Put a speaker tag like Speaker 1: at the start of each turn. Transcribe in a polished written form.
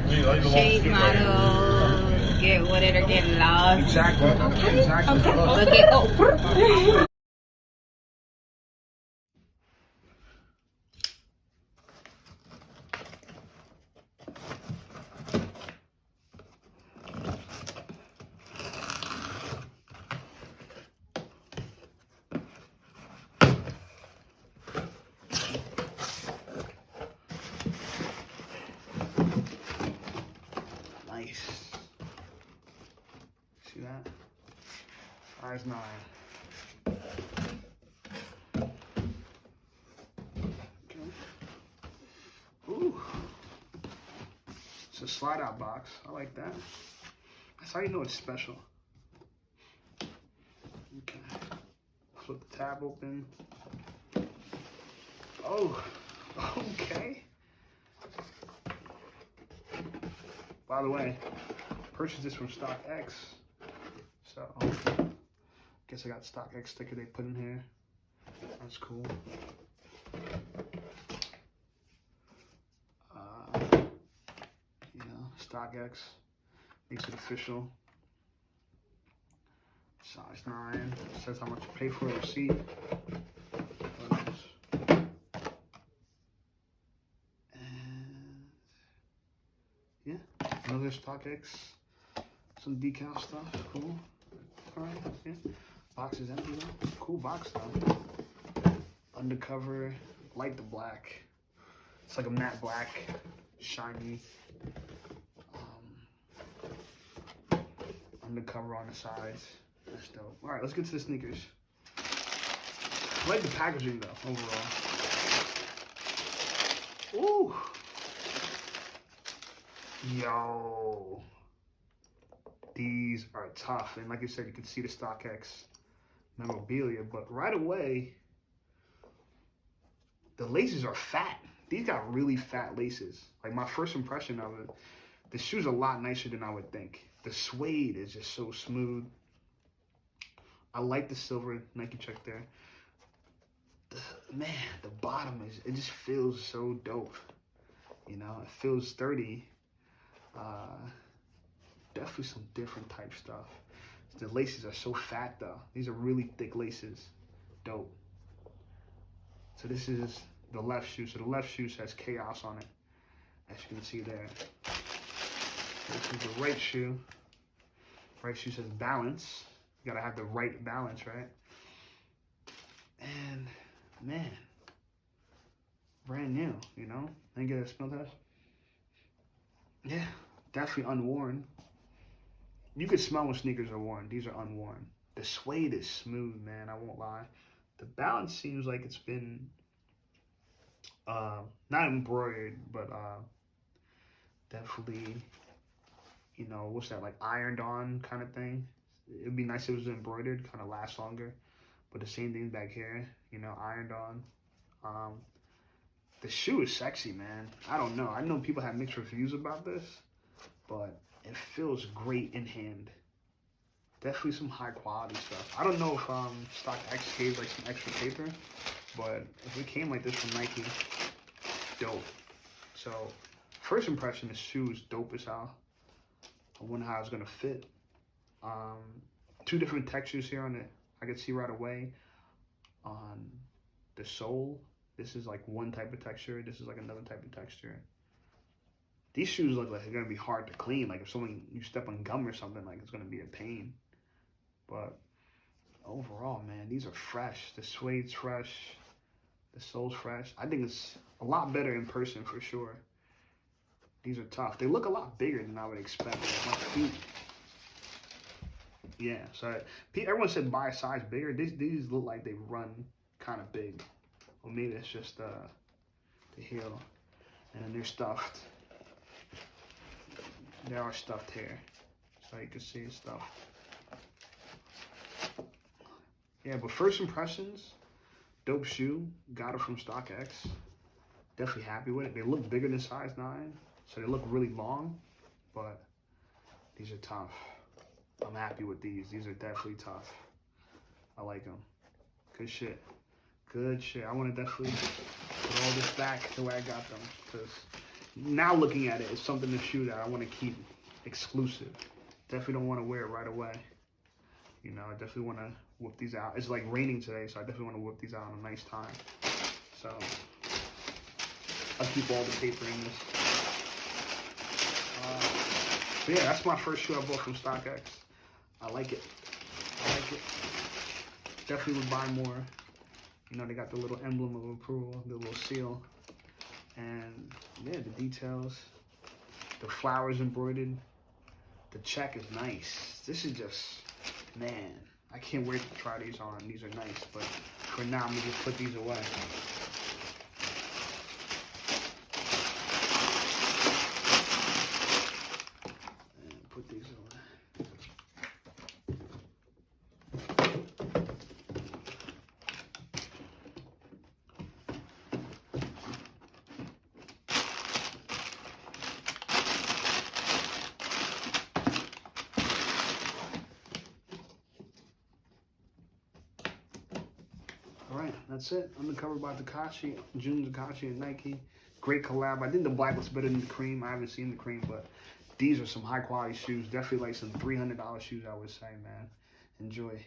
Speaker 1: shade models, get with it or get lost.
Speaker 2: Exactly.
Speaker 1: Okay.
Speaker 2: Exactly.
Speaker 1: Okay. Look at
Speaker 2: Nice. See that? Size 9. Okay. Ooh. It's a slide out box. I like that. That's how you know it's special. Okay. Flip the tab open. Oh, okay. By the way, purchased this from StockX. So, guess I got the StockX sticker they put in here. That's cool. You know, StockX makes it official. Size 9. It says how much you pay for a receipt. And yeah, another StockX. Some decal stuff. Cool. Alright, yeah. Box is empty though. Cool box though. Undercover. Like the black. It's like a matte black. Shiny. Undercover on the sides. That's dope. Alright, let's get to the sneakers. I like the packaging though, overall. Ooh. Yo. These are tough. And like I said, you can see the StockX memorabilia, but right away, the laces are fat. These got really fat laces. Like my first impression of it, the shoe's a lot nicer than I would think. The suede is just so smooth. I like the silver Nike check there. Man, the bottom is, it just feels so dope. You know, it feels sturdy. Definitely some different type stuff. The laces are so fat though. These are really thick laces. Dope. So this is the left shoe. So the left shoe says Chaos on it, as you can see there. This is the right shoe. Right shoe says Balance. You gotta have the right balance, right? And man, brand new, you know? Let me get a smell test. Yeah, definitely unworn. You could smell when sneakers are worn. These are unworn. The suede is smooth, man. I won't lie. The balance seems like it's been not embroidered, but definitely, you know, what's that, like ironed on kind of thing. It'd be nice if it was embroidered, kind of last longer. But the same thing back here, you know, ironed on. The shoe is sexy, man. I don't know. I know people have mixed reviews about this, but it feels great in hand. Definitely some high quality stuff. I don't know if StockX gave like some extra paper, but if it came like this from Nike, dope. So first impression, this shoe is dope as hell. I wonder how it's gonna fit. Two different textures here on it. I can see right away on the sole. This is like one type of texture. This is like another type of texture. These shoes look like they're gonna be hard to clean. Like if you step on gum or something, like it's gonna be a pain. But overall, man, these are fresh. The suede's fresh. The sole's fresh. I think it's a lot better in person for sure. These are tough. They look a lot bigger than I would expect. My feet. Yeah, so everyone said buy a size bigger. These look like they run kind of big. Or maybe it's just the heel. And then they're stuffed. They are stuffed here. So you can see it's stuffed. Yeah, but first impressions, dope shoe. Got it from StockX. Definitely happy with it. They look bigger than size 9. So they look really long. But these are tough. I'm happy with these. These are definitely tough. I like them. Good shit. Good shit. I want to definitely put all this back to where I got them. Because now looking at it, it's something to shoe that I want to keep exclusive. Definitely don't want to wear it right away. You know, I definitely want to whip these out. It's like raining today, so I definitely want to whip these out on a nice time. So I'll keep all the paper in this. But yeah, that's my first shoe I bought from StockX. I like it. I like it. Definitely would buy more. You know, they got the little emblem of approval, the little seal. And yeah, the details. The flowers embroidered. The check is nice. This is just, man, I can't wait to try these on. These are nice, but for now, I'm gonna just put these away. And put these away. Alright, that's it. Undercover by Takashi, Jun Takashi and Nike. Great collab. I think the black looks better than the cream. I haven't seen the cream, but these are some high quality shoes. Definitely like some $300 shoes, I would say, man. Enjoy.